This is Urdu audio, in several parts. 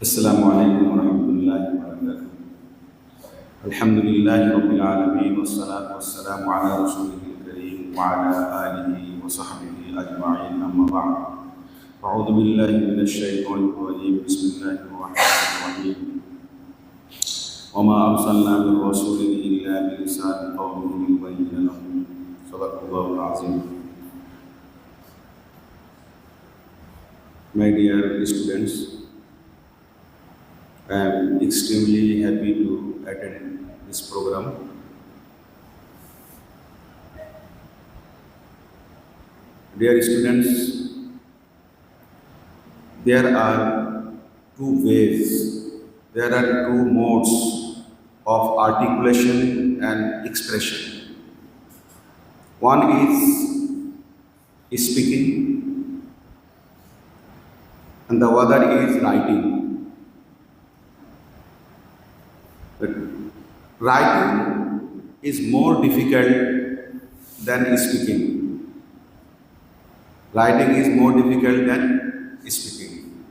السلام عليكم ورحمة الله وبركاته. الحمد لله رب العالمين والصلاة والسلام على رسوله الكريم وعلى آله وصحبه أجمعين، أما بعد. أعوذ بالله من الشيطان الرجيم. بسم الله الرحمن الرحيم. وما أرسلنا من رسول إلا بلسان قومه ليبين لهم. صدق الله العظيم. My dear students, I am extremely happy to attend this program. Dear students, there are two ways, there are two modes of articulation and expression. One is speaking, and the other is writing. But writing is more difficult than speaking. Writing is more difficult than speaking.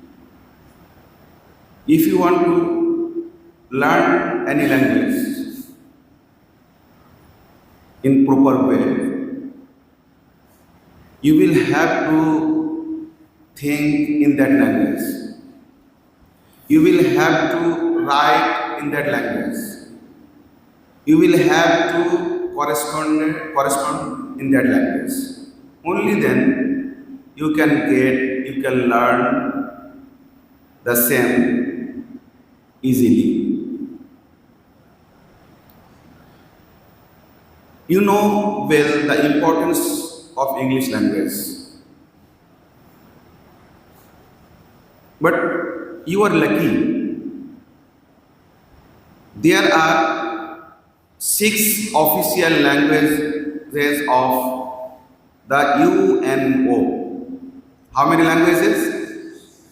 If you want to learn any language in proper way, you will have to think in that language. You will have to write in that language. You will have to correspond in that language. Only then you can learn the same easily. You know well the importance of English language. But you are lucky. There are 6 official languages of the UNO. How many languages?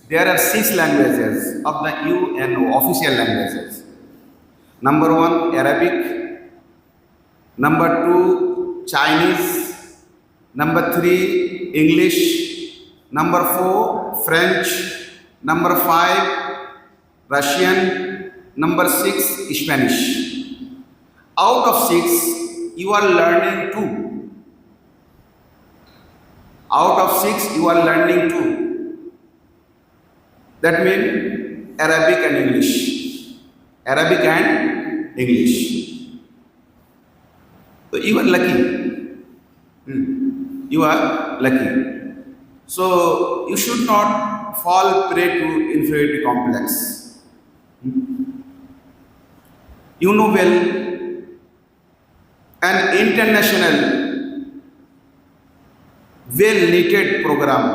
There are 6 languages of the UNO, official languages. Number 1, Arabic. Number 2, Chinese. Number 3, English. Number 4, French. Number 5, Russian. Number 6, Spanish. Out of 6, you are learning 2. Out of 6, you are learning 2. That means Arabic and English. Arabic and English. So you are lucky. You are lucky. So you should not fall prey to inferiority complex. You know well, an international well-knitted program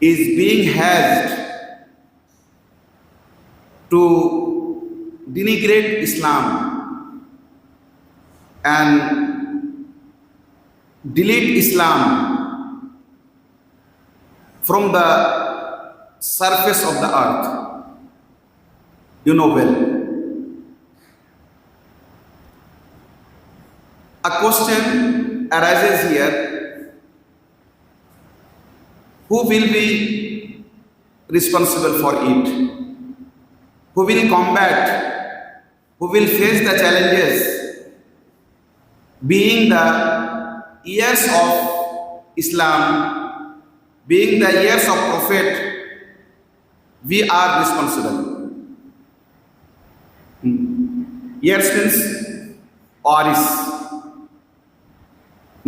is being hatched to denigrate Islam and delete Islam from the surface of the earth. You know well. A question arises here: who will be responsible for it? Who will combat? Who will face the challenges? Being the years of Islam, being the years of Prophet, we are responsible. Years means Oris.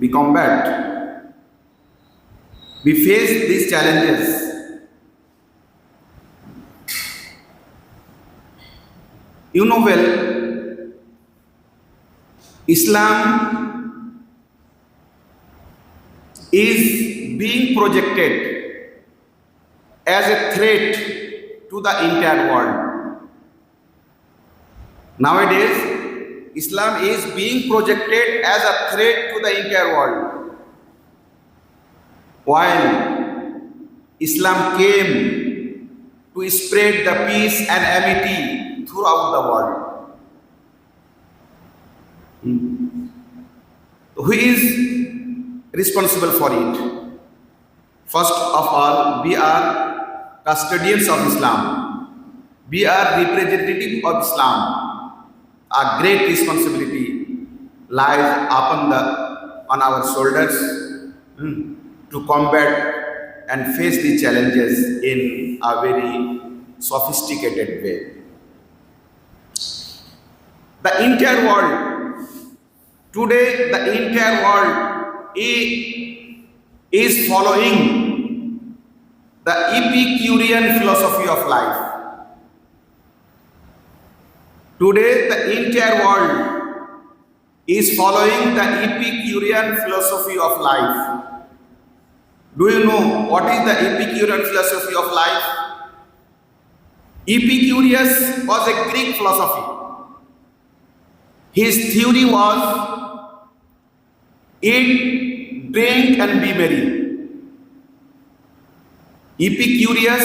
We combat, we face these challenges. You know well, Islam is being projected as a threat to the entire world. Nowadays, Islam is being projected as a threat to the entire world. While Islam came to spread the peace and amity throughout the world. Who is responsible for it? First of all, we are custodians of Islam. We are representative of Islam. A great responsibility lies on our shoulders to combat and face the challenges in a very sophisticated way. The entire world, today the entire world is following the Epicurean philosophy of life. Today the entire world is following the Epicurean philosophy of life. Do you know what is the Epicurean philosophy of life? Epicurus was a Greek philosophy. His theory was eat, drink and be merry. Epicurus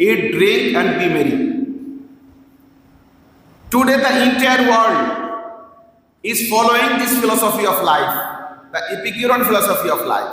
Eat, drink and be merry. Today the entire world is following this philosophy of life, the Epicurean philosophy of life.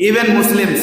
Even Muslims,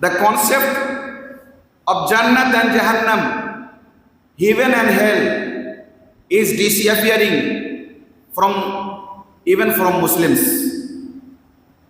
The concept of Jannat and Jahannam, heaven and hell, is disappearing even from Muslims.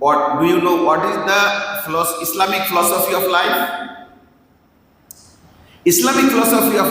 what do you know what is the Islamic philosophy of life? Islamic philosophy of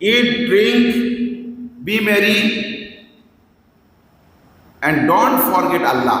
Eat, drink, be merry and don't forget Allah.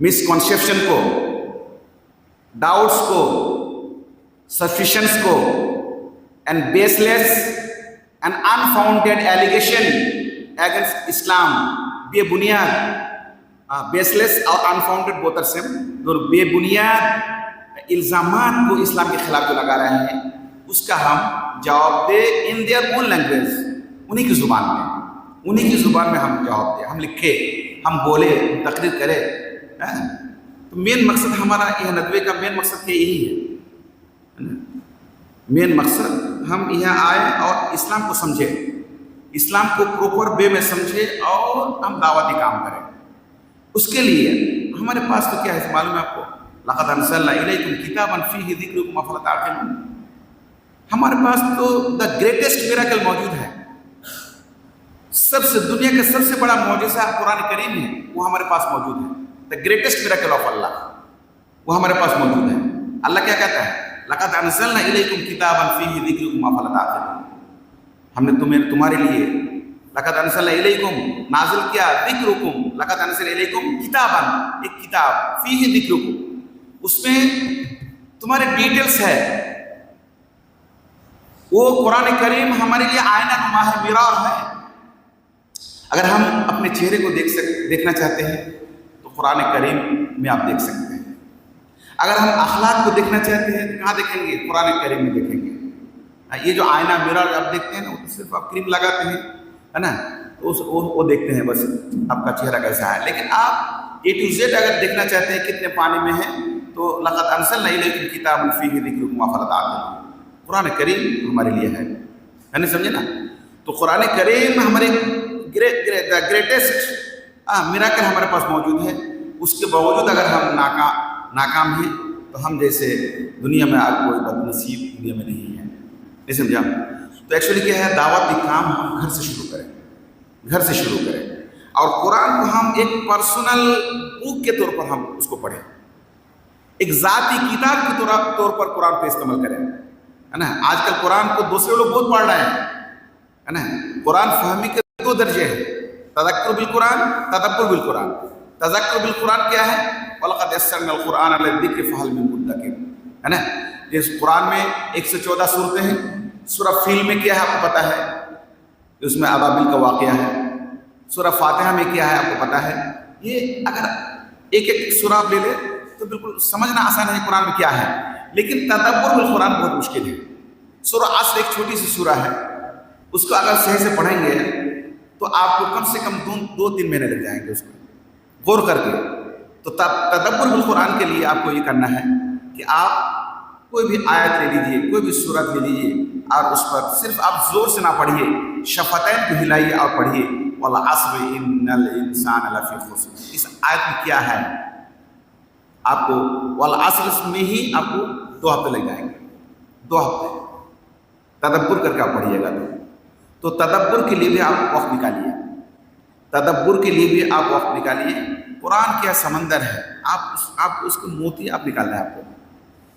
Misconception کو، ڈاؤٹس کو، سسپیشنس کو and baseless and unfounded allegation against Islam, بے بنیاد، بیس لیس اور انفاؤنڈیڈ بہت سیم، اور بے بنیاد الزامات کو اسلام کے خلاف جو لگا رہے ہیں اس کا ہم جواب دیں ان دیئر اون لینگویج، انہی کی زبان میں، انہی کی زبان میں ہم جواب دیں، ہم لکھے، ہم بولے، تقریر کرے۔ تو مین مقصد ہمارا یہ ندوے کا مین مقصد یہی ہے، مین مقصد ہم یہاں آئے اور اسلام کو سمجھے، اسلام کو پروپر وے میں سمجھے اور ہم دعوتی کام کریں۔ اس کے لیے ہمارے پاس تو کیا ہے معلوم ہے آپ کو، لقد انزلنا الیکم کتابا فیہ ذکرکم افلا تعقلون، ہمارے پاس تو دا گریٹسٹ میریکل موجود ہے، سب سے دنیا کا سب سے بڑا معجزہ قرآن کریم ہے، وہ ہمارے پاس موجود ہے، دا گریٹسٹ میریکل آف اللہ، وہ ہمارے پاس موجود ہے۔ اللہ کیا کہتا ہے؟ لقد انزلنا الیکم کتابا فیہ ذکرکم افلا تعقلون، ہم نے تمہارے لیے لقد انزلنا الیکم نازل کیا، ذکرکم لقد انزلنا الیکم کتابا، ایک کتاب، فیہ ذکرکم، اس میں تمہارے ڈیٹیلز ہے۔ وہ قرآن کریم ہمارے لیے آئینہ نما ہے، میرار ہے۔ اگر ہم اپنے چہرے کو دیکھنا چاہتے ہیں تو قرآن کریم میں آپ دیکھ سکتے ہیں، اگر ہم اخلاق کو دیکھنا چاہتے ہیں تو کہاں دیکھیں گے؟ قرآن کریم میں دیکھیں گے۔ یہ جو آئینہ میرار آپ دیکھتے ہیں نا، وہ تو صرف آپ کریم لگاتے ہیں، ہے نا، تو وہ دیکھتے ہیں بس آپ کا چہرہ کیسا ہے، لیکن آپ اے ٹو زیڈ اگر دیکھنا چاہتے ہیں کتنے پانی میں ہیں تو لقد انزلنا الیکم کتابا فیہ ذکرکم افلا تعقلون، قرآن کریم ہمارے لیے ہے نہیں سمجھے نا؟ تو قرآن کریم ہمارے گریٹسٹ میراکل ہمارے پاس موجود ہے، اس کے باوجود اگر ہم ناکام ہیں تو ہم جیسے دنیا میں آج کوئی بد نصیب دنیا میں نہیں ہے، نہیں سمجھا؟ تو ایکچولی کیا ہے، دعوتی کام ہم گھر سے شروع کریں، گھر سے شروع کریں، اور قرآن کو ہم ایک پرسنل بک کے طور پر ہم اس کو پڑھیں، ایک ذاتی کتاب کے طور پر قرآن کو استعمال کریں، ہے نا۔ آج کل قرآن کو دوسرے لوگ بہت پڑھ رہے ہیں، ہے نا۔ قرآن فہمی کے دو درجے ہیں، تذکر بالقرآن، تدبر بالقرآن۔ تذکر بالقرآن کیا ہے؟ وَلَقَدْ يَسَّرْنَا الْقُرْآنَ لِلذِّكْرِ فَهَلْ مِن مُدَّكِرٍ، ہے نا۔ جس قرآن میں 114 صورتیں ہیں، سورہ فیل میں کیا ہے آپ کو پتہ ہے، اس میں ابابیل کا واقعہ ہے۔ سورہ فاتحہ میں کیا ہے آپ کو پتہ ہے۔ یہ اگر ایک ایک سورہ آپ لے لیں تو بالکل سمجھنا آسان ہے قرآن میں کیا ہے، لیکن تدبر بالقرآن بہت مشکل ہے۔ سورہ عصر ایک چھوٹی سی سورہ ہے، اس کو اگر صحیح سے پڑھیں گے تو آپ کو کم سے کم 2-3 مہینے لگ جائیں گے اس کو غور کر کے۔ تو تدبر بالقرآن کے لیے آپ کو یہ کرنا ہے کہ آپ کوئی بھی آیت لے لیجیے، کوئی بھی سورت لے لیجیے، اور اس پر صرف آپ زور سے نہ پڑھیے، شفتین کو ہلائیے اور پڑھیے وَالْعَصْرِ إِنَّ الْإِنسَانَ لَفِي خُسْرٍ۔ اس آیت میں کیا ہے؟ آپ کو والعصر میں ہی آپ کو 2 ہفتے لگ جائیں گے، 2 ہفتے تدبر کر کے آپ پڑھیے گا۔ تو تدبر کے لیے بھی آپ وقت نکالیے، تدبر کے لیے بھی آپ وقت نکالیے۔ قرآن کیا سمندر ہے، آپ اس کو موتی آپ نکالنا ہے، آپ کو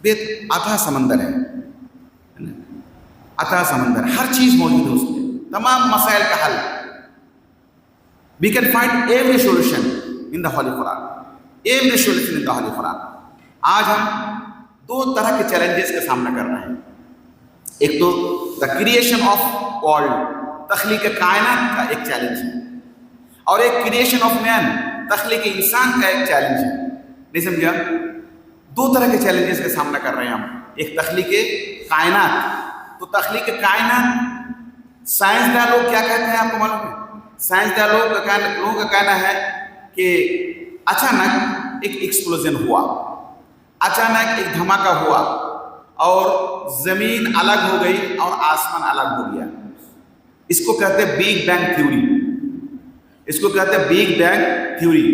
بے اتھا سمندر ہے، اتھا سمندر، ہر چیز موجود ہے اس میں، تمام مسائل کا حل۔ We can find every solution in the Holy Quran. Every solution in the Holy Quran. آج ہم 2 طرح کے چیلنجز کا سامنا کر رہے ہیں، ایک تو the creation of world، تخلیق کائنات کا ایک چیلنج ہے، اور ایک creation of man، تخلیق انسان کا ایک چیلنج ہے، نہیں سمجھا؟ 2 طرح کے چیلنجز کا سامنا کر رہے ہیں ہم، ایک تخلیق کائنات۔ تو تخلیق کائنات سائنسداں لوگ کیا کہتے ہیں آپ کو معلوم ہے؟ سائنسداں لوگوں کا کہنا ہے کہ اچانک ایک ایکسپلوژن ہوا، اچانک ایک دھماکہ ہوا اور زمین الگ ہو گئی اور آسمان الگ ہو گیا۔ اس کو کہتے ہیں بگ بینگ تھیوری، اس کو کہتے ہیں بگ بینگ تھیوری،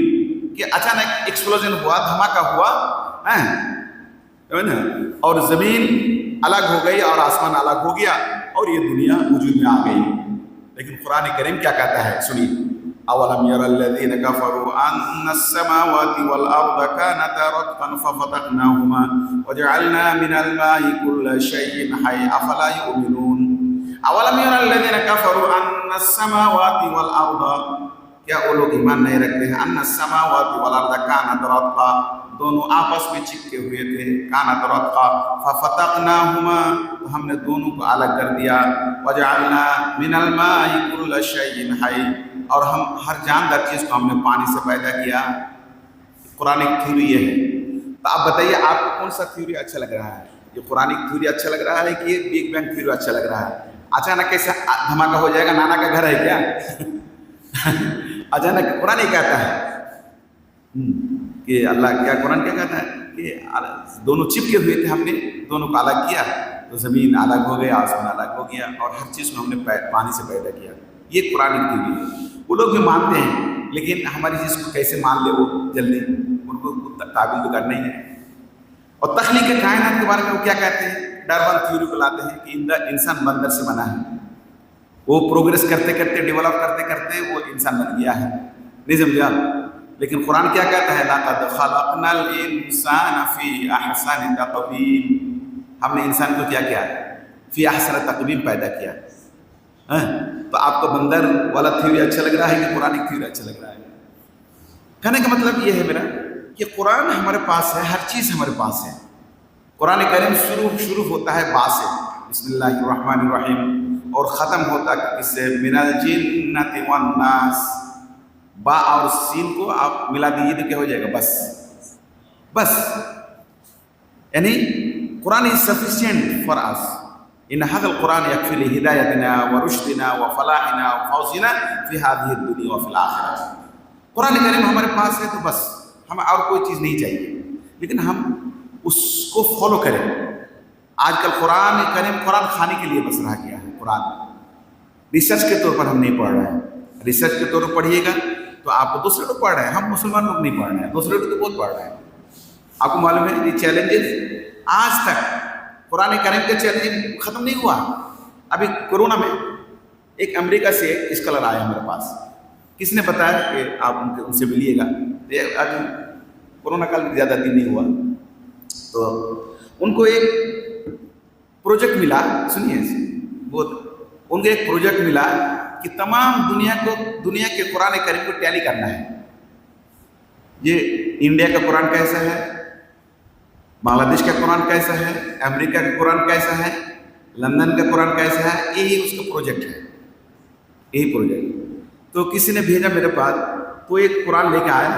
کہ اچانک ایکسپلوژن ہوا، دھماکہ ہوا اور زمین الگ ہو گئی اور آسمان الگ ہو گیا اور یہ دنیا وجود میں آ گئی۔ لیکن قرآن کریم کیا کہتا ہے، سنیے، اولم یر الذین کفروا ان السماوات والارض كانتا رتقا ففتقناهما وجعلنا من الماء كل شيء حي افلا يؤمنون۔ اولم یر الذین کفروا ان السماوات والارض کیا وہ لوگ ایمان نہیں رکھتے ہیں ان السماوات والارض کانتا رتقا، دونوں آپس میں چپکے ہوئے تھے، کانتا رتقا ففتقناہما، تو ہم نے دونوں کو الگ کر دیا، وجعلنا من الماء كل شيء حي، اور ہم ہر جاندار چیز کو ہم نے پانی سے پیدا کیا۔ قرآن تھیوری یہ ہے۔ تو آپ بتائیے آپ کو کون سا تھیوری اچھا لگ رہا ہے؟ یہ قرآن تھیوری اچھا لگ رہا ہے کہ یہ بگ بینگ تھیوری اچھا لگ رہا ہے؟ اچانک کیسے دھماکہ ہو جائے گا، نانا کا گھر ہے کیا؟ اچانک قرآن یہ کہتا ہے کہ اللہ کیا، قرآن کیا کہتا ہے کہ دونوں چپکے ہوئے تھے، ہم نے دونوں کو الگ کیا، تو زمین الگ ہو گیا، آسمان الگ ہو گیا، اور ہر چیز کو ہم نے پانی سے پیدا کیا۔ یہ قرآن تھیوری ہے۔ وہ لوگ بھی مانتے ہیں، لیکن ہماری چیز کو کیسے مان لے وہ جلدی، ان کو تعبیر تو کرنا ہی ہے۔ اور تخلیق کائنات کے بارے میں وہ کیا کہتے ہیں؟ ڈارون تھیوری کو لاتے ہیں کہ انسان بندر سے بنا ہے، وہ پروگریس کرتے کرتے ڈیولپ کرتے کرتے وہ انسان بن گیا ہے، نہیں سمجھا؟ لیکن قرآن کیا کہتا ہے؟ لَقَدْ خَلَقْنَا الْإِنسَانَ فِي أَحْسَنِ تَقْوِيمٍ، ہم نے انسان کو کیا کیا؟ فی احسن تقویم پیدا کیا۔ تو آپ کو بندر والا تھیوری اچھا لگ رہا ہے کہ قرآن تھیوری اچھا لگ رہا ہے؟ کہنے کا مطلب یہ ہے میرا کہ قرآن ہمارے پاس ہے، ہر چیز ہمارے پاس ہے۔ قرآن کریم شروع ہوتا ہے با سے، بسم اللہ الرحمن الرحیم، اور ختم ہوتا ہے کس سے؟ من الجنۃ والناس۔ با اور سین کو آپ ملا دیجیے تو کیا ہو جائے گا؟ بس یعنی قرآن از سفیشینٹ فار اس، ان هذا القرآن يكفي لهدايتنا ورشدنا وفلاحنا وفوزنا في هذه الدنيا وفي الآخرة۔ قرآن کریم ہمارے پاس ہے تو بس ہمیں اور کوئی چیز نہیں چاہیے، لیکن ہم اس کو فالو کریں۔ آج کل قرآن کریم قرآن خانے کے لیے بس رہ گیا ہے۔ قرآن ریسرچ کے طور پر ہم نہیں پڑھ رہے ہیں۔ ریسرچ کے طور پر پڑھیے گا تو آپ کو دوسرے لوگ پڑھ رہے ہیں، ہم مسلمان لوگ نہیں پڑھ رہے ہیں، دوسرے لوگ تو بہت پڑھ رہے ہیں۔ آپ کو معلوم ہے یہ چیلنجز آج تک قرآن کریم کا چیلنج ختم نہیں ہوا۔ ابھی کورونا میں ایک امریکہ سے ایک اسکالر آیا میرے پاس، کس نے بتایا کہ آپ ان سے ملیے گا۔ آج کورونا کال میں زیادہ دن نہیں ہوا، تو ان کو ایک پروجیکٹ ملا، سنیے بہت، ان کو ایک پروجیکٹ ملا کہ تمام دنیا کے قرآن کریم کو ٹیلی کرنا ہے۔ یہ انڈیا کا قرآن کیسا ہے، بنگلہ دیش کا قرآن کیسا ہے، امریکہ کا قرآن کیسا ہے، لندن کا قرآن کیسا ہے، یہی اس کا پروجیکٹ ہے، یہی پروجیکٹ۔ تو کسی نے بھیجا میرے پاس، تو ایک قرآن لے کے آیا،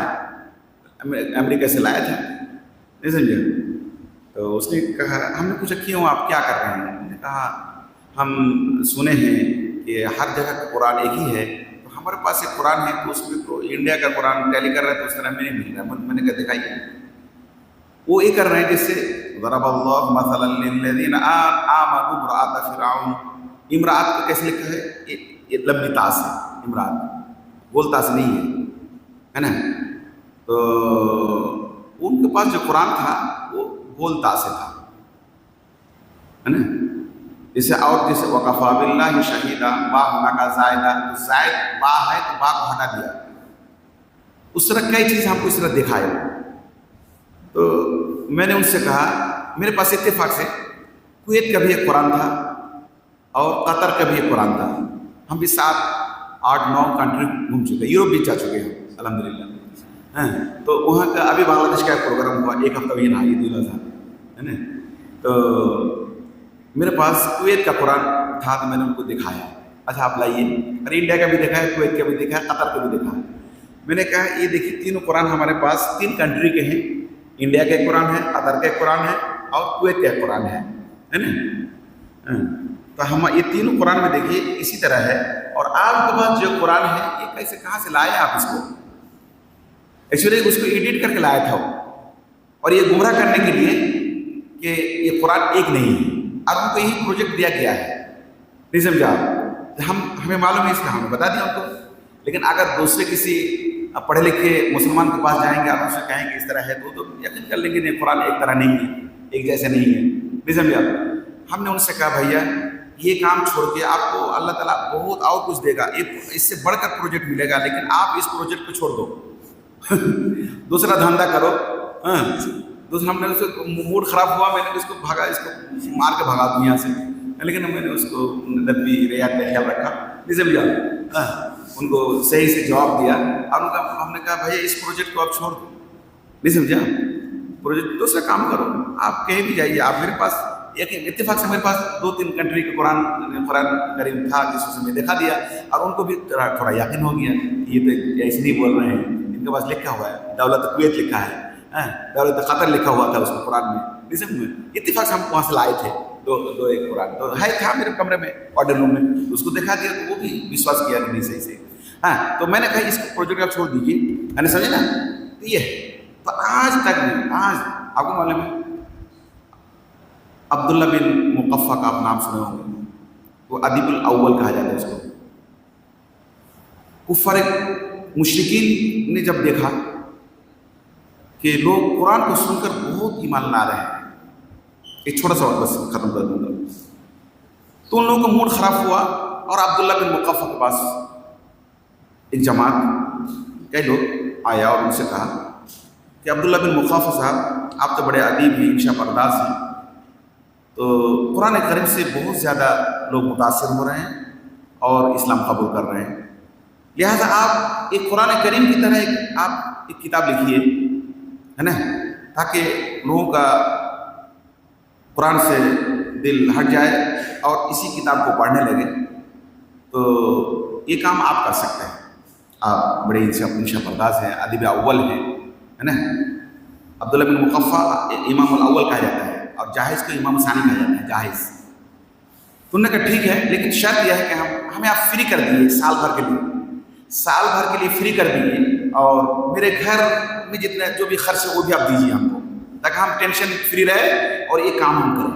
امریکہ سے لایا تھا، نہیں سمجھے؟ تو اس نے کہا، ہم نے پوچھا کیوں آپ کیا کر رہے ہیں؟ انہوں نے کہا ہم سنے ہیں کہ ہر جگہ کا قرآن ایک ہی ہے، تو ہمارے پاس ایک قرآن ہے تو اس میں تو انڈیا کا قرآن ٹیلی کر رہا ہے، تو اس طرح میں نہیں مل رہا۔ میں نے کہا دکھائیے۔ وہ یہ کر رہے ہیں جس سے ضرب اللہ مثلا للذین آمنوا امرأۃ فرعون، امرأت کو کیسے لکھا ہے؟ یہ لمبی تاس ہے، امرأت گول تاس نہیں ہے نا؟ تو ان کے پاس جو قرآن تھا وہ گول تا سے تھا، ہے نا؟ جیسے اور جیسے وقفا باللہ شہیدہ، با ہونا کا زائدہ، زائد با ہے تو با کو ہٹا دیا، اس طرح کئی چیز ہم کو اس طرح دکھائے۔ تو میں نے ان سے کہا، میرے پاس اتفاق سے کویت کا بھی ایک قرآن تھا اور قطر کا بھی ایک قرآن تھا، ہم بھی 7 8 9 کنٹری گھوم چکے، یورپ بھی جا چکے ہیں الحمدللہ۔ تو وہاں کا ابھی بنگلہ دیش کا ایک پروگرام ہوا، ایک ہفتہ بھی نہ عید الاضحیٰ، ہے نا؟ تو میرے پاس کویت کا قرآن تھا تو میں نے ان کو دکھایا، اچھا آپ لائیے، اور انڈیا کا بھی دیکھا ہے، کویت کا بھی دیکھا ہے، قطر کا بھی دیکھا ہے۔ میں نے کہا یہ دیکھیے تینوں قرآن ہمارے پاس 3 کنٹری کے ہیں، انڈیا کا ایک قرآن ہے، قطر کا ایک قرآن ہے اور کویت کا ایک قرآن ہے نا؟ تو ہم یہ تینوں قرآن میں دیکھیے اسی طرح ہے، اور آپ کے پاس جو قرآن ہے یہ کیسے کہاں سے لائے آپ اس کو؟ ایکچولی اس کو ایڈٹ کر کے لایا تھا وہ، اور یہ گمراہ کرنے کے لیے کہ یہ قرآن ایک نہیں ہے، اور ان کو یہی پروجیکٹ دیا گیا ہے، نہیں سمجھا؟ ہمیں معلوم ہے اس کا، ہمیں بتا دیا ان کو، لیکن اگر دوسرے کسی پڑھے لکھے مسلمان کے پاس جائیں گے اور ان سے کہیں گے اس طرح ہے تو یقین کر لیں گے نہیں، قرآن ایک طرح نہیں ہے، ایک جیسے نہیں ہے، نہیں سمجھا؟ ہم نے ان سے کہا بھیا یہ کام چھوڑ کے آپ کو اللہ تعالیٰ بہت اور کچھ دے گا، اس سے بڑھ کر پروجیکٹ ملے گا، لیکن آپ اس پروجیکٹ کو چھوڑ دو، دوسرا دھندا کرو۔ دوسرا ہم نے اس کو موڈ خراب ہوا، میں نے اس کو بھگا، اس کو مار کے بھگا دوں یہاں سے، لیکن میں نے اس کو ندبی رعایت کا خیال رکھا، نہیں سمجھا؟ ان کو صحیح سے جواب دیا اور ان کا ہم نے کہا بھائی اس پروجیکٹ کو آپ چھوڑ دو، نہیں سمجھا، پروجیکٹ دوسرا کام کرو، آپ کہیں بھی جائیے. آپ میرے پاس ایک اتفاق سے میرے پاس 2-3 کنٹری کا قرآن کریم تھا جس سے میں دکھا دیا اور ان کو بھی تھوڑا یقین ہو گیا یہ تو ایسے نہیں بول رہے ہیں، ان کے پاس لکھا ہوا ہے دولت کویت لکھا ہے، دولت قطر لکھا ہوا تھا اس میں قرآن میں، نہیں سمجھ. اتفاق سے ہم وہاں سے لائے تھے دو ایک قرآن تو ہے تھا میرے کمرے میں آرڈر روم میں، اس کو دکھا دیا تو وہ بھی وشواس کیا کہ نہیں صحیح سے. تو میں نے کہا اس پروجیکٹ آپ چھوڑ دیجیے، میں نے سمجھے نا. تو یہ تو آج تک میں آج آپ کو معلوم ہے عبداللہ بن مقفع کا آپ نام سنے ہوں گے، وہ ادیب الاول کہا جاتا ہے اس کو. کفار مشرکین نے جب دیکھا کہ لوگ قرآن کو سن کر بہت ایمان لا رہے ہیں، ایک چھوٹا سا وقت بس ختم کر دوں گا، تو ان لوگوں کا موڈ خراب ہوا اور عبداللہ بن مقفع کے پاس ایک جماعت کئی لوگ آیا اور ان سے کہا کہ عبداللہ بن مقفع صاحب آپ تو بڑے ادیب ہیں، انشا پرداز ہیں، تو قرآن کریم سے بہت زیادہ لوگ متاثر ہو رہے ہیں اور اسلام قبول کر رہے ہیں، لہٰذا آپ ایک قرآن کریم کی طرح آپ ایک کتاب لکھیے، ہے نا، تاکہ لوگوں کا قرآن سے دل ہٹ جائے اور اسی کتاب کو پڑھنے لگے. تو یہ کام آپ کر سکتے ہیں، آپ بڑے انشا پرداز ہیں، ادیب اول ہیں، ہے نا. عبداللہ بن مقفع امام الاول کہا جاتا ہے اور جاہز کو امام ثانی کہا جاتا ہے، جاہز. تو انہوں نے کہا ٹھیک ہے، لیکن شرط یہ ہے کہ ہمیں آپ فری کر دیجیے سال بھر کے لیے فری کر دیجیے اور میرے گھر میں جتنا جو بھی خرچ ہے وہ بھی آپ دیجیے ہم کو، تاکہ ہم ٹینشن فری رہے اور یہ کام ہم کریں.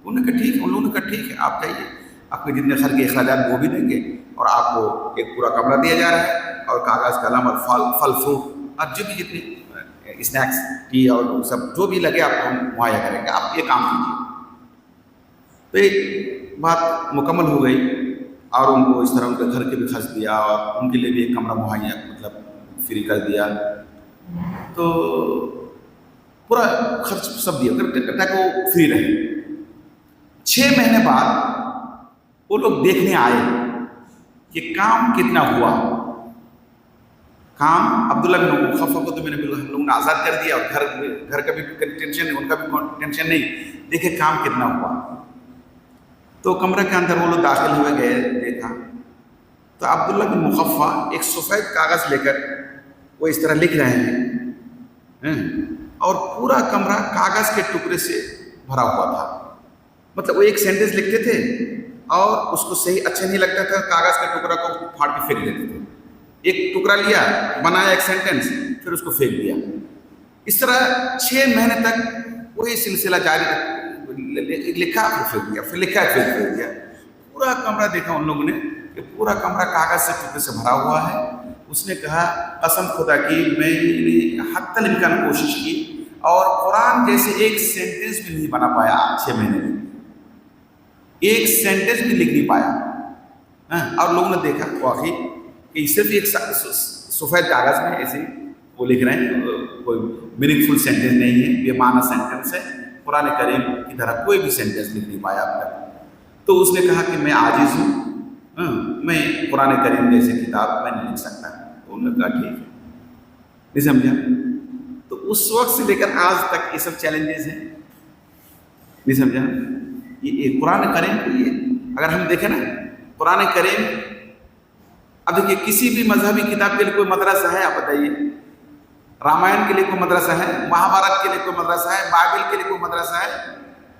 انہوں نے کہا ٹھیک ہے، ان لوگوں نے کہا ٹھیک ہے آپ جائیے، آپ کے جتنے خرچ کے اخراجات وہ بھی دیں گے اور آپ کو ایک پورا کمرہ دیا جا رہا ہے اور کاغذ قلم اور پھل فروٹ اور جو بھی جتنی اسنیکس ٹی اور سب جو بھی لگے آپ کو ہم مہیا کریں گے، آپ یہ کام کیجیے. تو ایک بات مکمل ہو گئی اور ان کو اس طرح ان کے گھر کے بھی خرچ دیا اور ان کے لیے بھی ایک کمرہ مہیا مطلب فری کر دیا. تو پورا خرچ سب دیا تاکہ وہ فری رہے. 6 مہینے بعد وہ لوگ دیکھنے آئے کہ کام کتنا ہوا. کام عبداللہ بن مقفع کو تو میں نے بالکل ہم لوگوں نے آزاد کر دیا اور گھر کا بھی ٹینشن نہیں، ان کا بھی ٹینشن نہیں، دیکھے کام کتنا ہوا. تو کمرے کے اندر وہ لوگ داخل ہوئے گئے، دیکھا تو عبداللہ بن مقفع ایک سفید کاغذ لے کر وہ اس طرح لکھ رہے ہیں اور پورا کمرہ کاغذ کے ٹکڑے سے بھرا ہوا تھا. مطلب وہ ایک سینٹنس لکھتے تھے اور اس کو صحیح اچھا نہیں لگتا تھا، کاغذ کے ٹکڑا کو پھاڑ کے پھینک دیتے تھے. ایک ٹکڑا لیا، بنایا ایک سینٹنس، پھر اس کو پھینک دیا. اس طرح 6 مہینے تک وہی سلسلہ جاری رکھا، لکھا پھر پھینک دیا، پھر لکھا پھر پھینک دیا. پورا کمرہ دیکھا ان لوگوں نے کہ پورا کمرہ کاغذ سے ٹکڑے سے بھرا ہوا ہے. اس نے کہا قسم خدا کی میں نے حتی الامکان کوشش کی اور قرآن جیسے ایک سینٹنس بھی نہیں بنا پایا 6 مہینے میں، ایک سینٹنس بھی لکھ نہیں پایا. اور لوگوں نے دیکھا واقعی کہ صرف ایک سفید کاغذ میں ایسے وہ لکھ رہے ہیں، کوئی میننگ فل سینٹنس نہیں ہے، بے معنی سینٹنس ہے. قرآن کریم کی طرح کوئی بھی سینٹنس لکھ نہیں پایا اب تک. تو اس نے کہا کہ میں عاجز ہوں، میں قرآن کریم جیسی کتاب میں نہیں لکھ سکتا. تو انہوں نے کہا ٹھیک ہے، نہیں سمجھا. تو اس وقت سے لے کر آج تک یہ سب چیلنجز ہیں، نہیں سمجھا. یہ قرآن کریم کو یہ اگر ہم دیکھیں نا، قرآن کریم اب دیکھیے کسی بھی مذہبی کتاب کے لیے کوئی مدرسہ ہے؟ آپ بتائیے. رامائن کے لیے کوئی مدرسہ ہے؟ مہابھارت کے لیے کوئی مدرسہ ہے؟ بائبل کے لیے کوئی مدرسہ ہے؟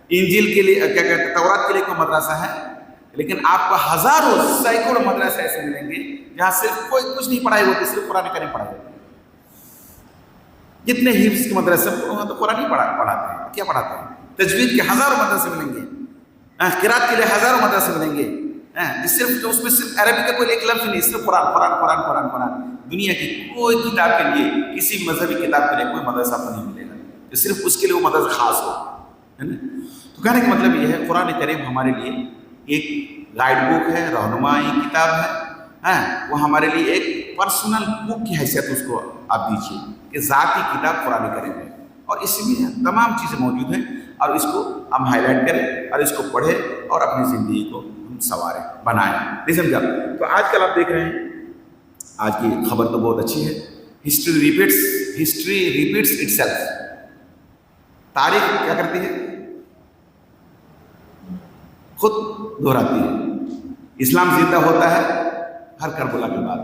انجیل کے لیے کیا کہتے ہیں، تورات کے لیے کوئی مدرسہ ہے؟ لیکن آپ کو ہزاروں سینکڑوں مدرسے ایسے ملیں گے جہاں صرف کوئی کچھ نہیں پڑھائی ہوتی، صرف قرآن کریم پڑھائی ہوتی. جتنے حفظ کے مدرسے وہاں تو قرآن ہی پڑھاتے ہیں. کیا پڑھاتے ہیں؟ تجوید کے ہزاروں مدرسے ملیں گے، قرات کے لیے ہزاروں مدرسے ملیں گے. صرف اس میں صرف عربی کا کوئی ایک لفظ نہیں، صرف قرآن قرآن قرآن قرآن قرآن. دنیا کی کوئی کتاب کے لیے، کسی مذہبی کتاب کے لیے کوئی مدرسہ آپ کو نہیں ملے گا کہ صرف اس کے لیے وہ مدرسہ خاص ہو، ہے نا. تو کہنے کا مطلب یہ ہے قرآن کریم ہمارے لیے ایک گائیڈ بک ہے، رہنمائی کتاب ہے. وہ ہمارے لیے ایک پرسنل بک کی حیثیت اس کو آپ دیجیے کہ ذاتی کتاب قرآن کریم ہے اور اس میں تمام چیزیں موجود ہیں اور اس کو ہم ہائی لائٹ کریں اور اس کو پڑھیں اور اپنی زندگی کو ہم سنواریں، بنائیں. نہیں سمجھا. تو آج کل آپ دیکھ رہے ہیں آج کی خبر تو بہت اچھی ہے. History repeats it self. تاریخ کیا کرتی ہے؟ خود دہراتی ہے. اسلام زندہ ہوتا ہے ہر کربلا کے بعد.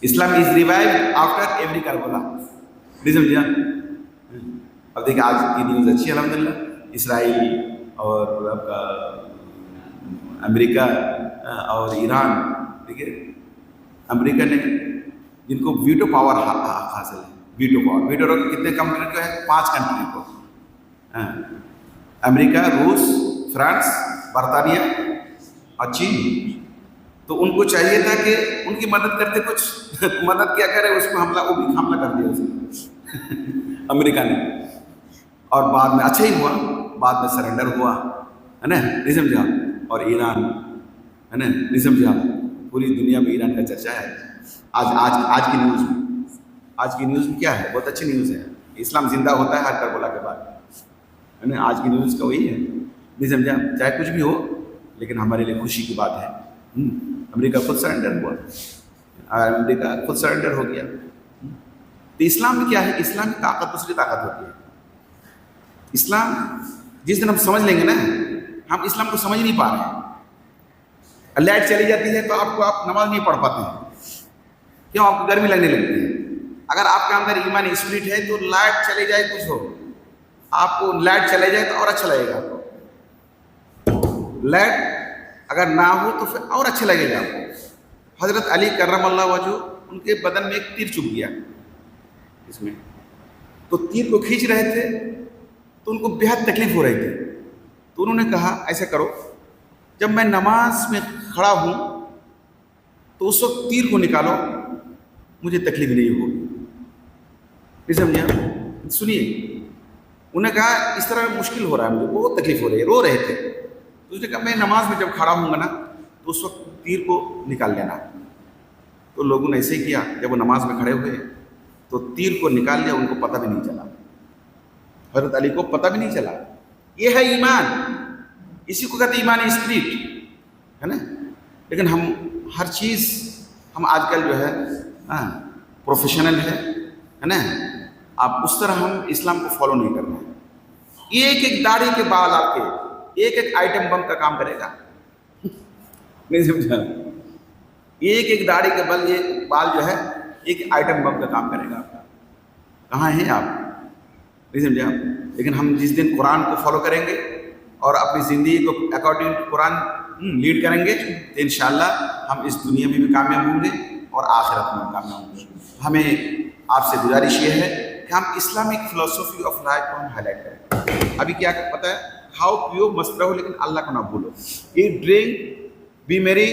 اسلام از ریوائوڈ آفٹر ایوری کربلا. نہیں سمجھا؟ اب دیکھیں آج کی نیوز اچھی ہے الحمدللہ. اسرائیل اور آپ کا امریکہ اور ایران. دیکھیے امریکہ نے جن کو ویٹو پاور حاصل ہے. ویٹو کتنے کنٹری کو ہے؟ 5 کنٹری کو. امریکہ، روس، فرانس، برطانیہ اور چین. تو ان کو چاہیے تھا کہ ان کی مدد کرتے، کچھ مدد کیا کرے، اس کو حملہ کر دیا اس نے امریکہ نے. اور بعد میں اچھا ہی ہوا، بعد میں سرنڈر ہوا ہے نا. نہیں سمجھا؟ اور ایران ہے نا. نہیں سمجھا؟ پوری دنیا میں ایران کا چرچا ہے. آج کی نیوز میں کیا ہے؟ بہت اچھی نیوز ہے. اسلام زندہ ہوتا ہے ہر کربلا کے بعد ہے نا. آج کی نیوز کا وہی ہے. نہیں سمجھا؟ چاہے کچھ بھی ہو لیکن ہمارے لیے خوشی کی بات ہے. امریکہ خود سرنڈر ہوا. امریکہ خود سرنڈر ہو گیا. تو اسلام میں کیا ہے؟ اسلام کی طاقت دوسری طاقت ہوتی ہے. اسلام جس دن ہم سمجھ لیں گے نا، ہم اسلام کو سمجھ نہیں پا رہے ہیں. لائٹ چلی جاتی ہے تو آپ نماز نہیں پڑھ پاتے ہیں. کیوں؟ آپ کو گرمی لگنے لگتی ہے. اگر آپ کے اندر ایمان اسپرٹ ہے تو لائٹ چلے جائے کچھ ہو، آپ کو لائٹ چلے جائے تو اور اچھا لگے گا. آپ کو لائٹ اگر نہ ہو تو پھر اور اچھا لگے گا آپ کو. حضرت علی کرم اللہ وجہ، ان کے بدن میں ایک تیر چبھ گیا اس میں. تو تیر کو کھینچ رہے تھے تو ان کو بےحد تکلیف ہو رہی تھی. تو انہوں نے کہا ایسا کرو، جب میں نماز میں کھڑا ہوں تو اس وقت تیر کو نکالو، مجھے تکلیف نہیں ہوگی. نہیں سمجھا؟ سنیے، انہوں نے کہا اس طرح مشکل ہو رہا ہے، مجھے بہت تکلیف ہو رہی ہے. رو رہے تھے. تو اس نے کہا میں نماز میں جب کھڑا ہوں گا نا تو اس وقت تیر کو نکال لینا. تو لوگوں نے ایسے ہی کیا. جب وہ نماز میں کھڑے ہوئے تو تیر کو نکال لیا. ان کو پتہ بھی نہیں چلا. حضرت علی کو پتہ بھی نہیں چلا. یہ ہے ایمان. اسی کو کہتے ہیں ایمان اسپرٹ ہے نا. لیکن ہم ہر چیز، ہم آج کل جو ہے پروفیشنل ہے نا. آپ اس طرح ہم اسلام کو فالو نہیں کر رہے ہیں. ایک داڑھی کے بال آپ کے ایک آئٹم بم کا کام کرے گا. نہیں سمجھا؟ ایک داڑھی کے بال جو ہے ایک آئٹم بم کا کام کرے گا. کہاں ہیں آپ؟ نہیں سمجھا؟ لیکن ہم جس دن قرآن کو فالو کریں گے اور اپنی زندگی کو اکارڈنگ ٹو قرآن لیڈ کریں گے تو انشاءاللہ ہم اس دنیا میں بھی کامیاب ہوں گے اور آخرت میں بھی کامیاب ہوں گے. ہمیں آپ سے گزارش یہ ہے کہ ہم اسلامک فلسفی آف لائف کو ہم ہائی لائٹ کریں. ابھی کیا پتہ ہے؟ ہاؤ پیو مست رہو لیکن اللہ کو نہ بھولو. ایٹ ڈرنک بی میری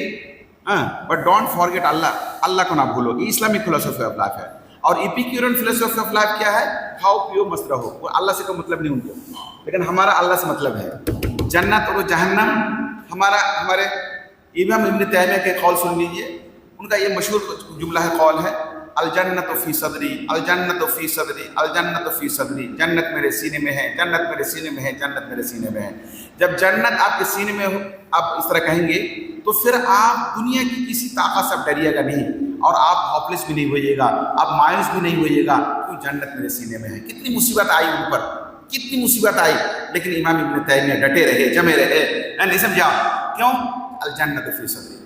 بٹ ڈونٹ فارگیٹ اللہ. اللہ کو نہ بھولو. یہ اسلامک فلسفی آف لائف ہے. اور ایپیکیورین فلسفی آف لائف کیا ہے؟ کھاؤ پیو مست رہو. وہ اللہ سے کوئی مطلب نہیں ان کو، لیکن ہمارا اللہ سے مطلب ہے. جنت اور جہنم ہمارے امام ابن تیمیہ کے قول سن لیجیے. ان کا یہ مشہور جملہ ہے، قول ہے، الجنت فی صدری، الجنت فی صدری، الجنت فی صدری. جنت میرے سینے میں ہے، جنت میرے سینے میں ہے، جنت میرے سینے میں ہے. جب جنت آپ کے سینے میں ہو، آپ اس طرح کہیں گے تو پھر آپ دنیا کی کسی طاقت سے ڈریے گا نہیں، اور آپ ہوپلیس بھی نہیں ہوئیے گا، آپ مایوس بھی نہیں ہوئیے گا. کیوں؟ جنت میرے سینے میں ہے. کتنی مصیبت آئی ان پر، کتنی مصیبت آئی، لیکن امام ابن تیمیہ ڈٹے رہے، جمے رہے. نہیں سمجھا؟ کیوں؟ الجنت فی صدری.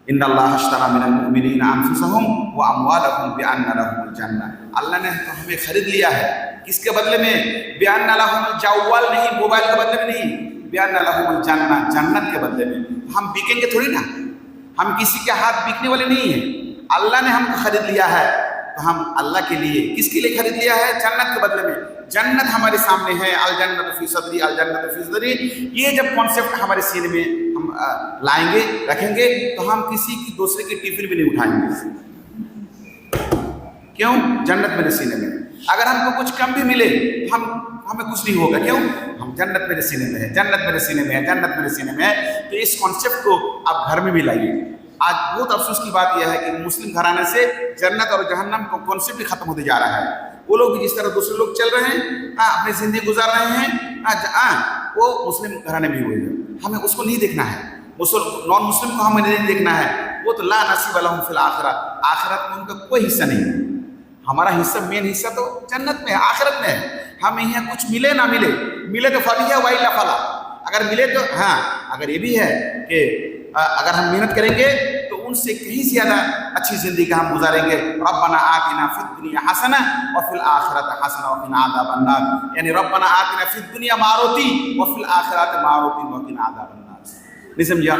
ان اللہ اشتری من المؤمنین انفسهم واموالهم بان لهم الجنہ. اللہ نے تو ہمیں خرید لیا ہے. کس کے بدلے میں؟ بان لهم الجوال نہیں، موبائل کے بدلے میں نہیں، بان لهم الجنہ، جنت کے بدلے میں. ہم بکیں گے تھوڑی نا، ہم کسی کے ہاتھ بکنے والے نہیں ہیں. اللہ نے ہم کو خرید لیا ہے تو ہم اللہ کے لیے، کس کے لیے خرید لیا ہے؟ جنت کے بدلے میں. جنت ہمارے سامنے ہے. الجنت فی صدری، الجنت فی صدری. یہ جب کانسیپٹ ہمارے سینے میں ہم لائیں گے، رکھیں گے، تو ہم کسی کی دوسرے کی ٹفن بھی نہیں اٹھائیں گے. کیوں؟ جنت میرے سینے میں. اگر ہم کو کچھ کم بھی ملے ہمیں کچھ نہیں ہوگا. کیوں؟ ہم جنت میرے سینے میں ہے، جنت میرے سینے میں ہے، جنت میرے سینے میں ہے. تو اس کانسیپٹ کو آپ گھر میں بھی لائیے. آج بہت افسوس کی بات یہ ہے کہ مسلم گھرانے سے جنت اور جہنم کا کانسیپٹ ختم ہوتے جا رہا ہے. وہ لوگ بھی جس طرح دوسرے لوگ چل رہے ہیں، اپنی زندگی گزار رہے ہیں، وہ مسلم گھرانے بھی ہوئے ہیں. ہمیں اس کو نہیں دیکھنا ہے. نان مسلم کو ہمیں نہیں دیکھنا ہے. وہ تو لا نصیب لہم فی الآخرہ، آخرت میں ان کا کوئی حصہ نہیں ہے. ہمارا حصہ، مین حصہ تو جنت میں ہے، آخرت میں ہے. ہمیں یہاں کچھ ملے نہ ملے، ملے تو فلیح وإلا فلا، اگر ملے تو ہاں، اگر یہ بھی ہے کہ اگر ہم محنت کریں گے تو ان سے کہیں زیادہ اچھی زندگی ہم گزاریں گے. ربنا آتنا فی الدنیا حسنہ وفی الآخرۃ حسنہ وقنا عذاب النار، یعنی ربنا آتنا فی الدنیا معروتی وفی الآخرۃ معروتی وقنا عذاب النار. نہیں سمجھا؟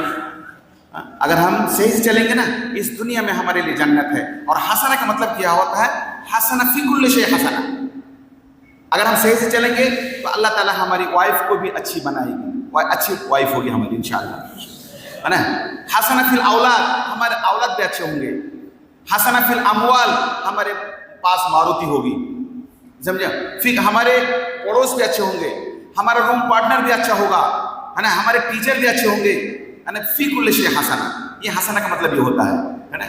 اگر ہم صحیح سے چلیں گے نا، اس دنیا میں ہمارے لیے جنت ہے. اور حسنہ کا مطلب کیا ہوتا ہے؟ حسنہ فی کل شیء حسنہ. اگر ہم صحیح سے چلیں گے تو اللہ تعالیٰ ہماری وائف کو بھی اچھی بنائے گی، اچھی وائف ہوگی ہماری انشاءاللہ، ہے نا. حسنہ فی الاولاد، ہمارے اولاد بھی اچھے ہوں گے. حسنہ فی الاموال، ہمارے پاس ماروتی ہوگی، سمجھا. پھر ہمارے پڑوس بھی اچھے ہوں گے، ہمارا روم پارٹنر بھی اچھا ہوگا، ہے نا، ہمارے ٹیچر بھی اچھے ہوں گے، ہے نا. فی کل شیء حسنہ، یہ حسنہ کا مطلب یہ ہوتا ہے نا.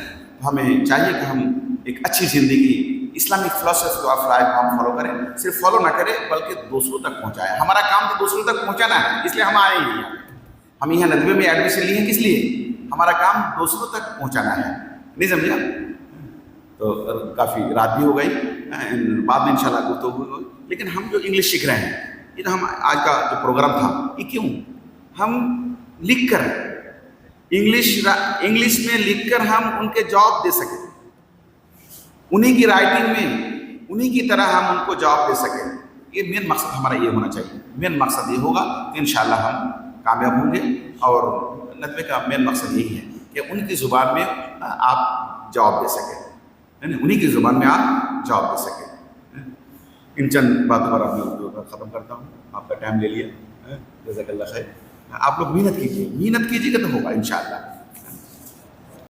ہمیں چاہیے کہ ہم ایک اچھی زندگی، اسلامک فلسفی آف لائف کو ہم فالو کریں. صرف فالو نہ کریں بلکہ دوسروں تک پہنچائیں. ہمارا کام تو دوسروں تک پہنچانا ہے، اس لیے ہم آئے ہی ہیں. ہم یہاں ندوے میں ایڈمیشن لیے ہیں کس لیے؟ ہمارا کام دوسروں تک پہنچانا ہے. نہیں سمجھا؟ تو کافی رات بھی ہو گئی، بعد میں انشاءاللہ گفتگو ہوگی. لیکن ہم جو انگلش سیکھ رہے ہیں، یہ تو ہم آج کا جو پروگرام تھا، یہ کیوں ہم لکھ کر انگلش میں لکھ کر ہم ان کے جواب دے سکیں، انہی کی رائٹنگ میں انہی کی طرح ہم ان کو جواب دے سکیں. یہ مین مقصد ہمارا یہ ہونا چاہیے. مین مقصد یہ ہوگا کہ انشاءاللہ ہم کامیاب ہوں گے. اور ندوے کا مین مقصد یہی ہے کہ ان کی زبان میں آپ جواب دے سکیں، انہی کی زبان میں آپ جواب دے سکیں. ان چند باتوں پر آپ ختم کرتا ہوں، آپ کا ٹائم لے لیا. جزاک اللہ خیر. آپ لوگ محنت کیجیے، محنت کیجیے گا تو ہوگا انشاءاللہ.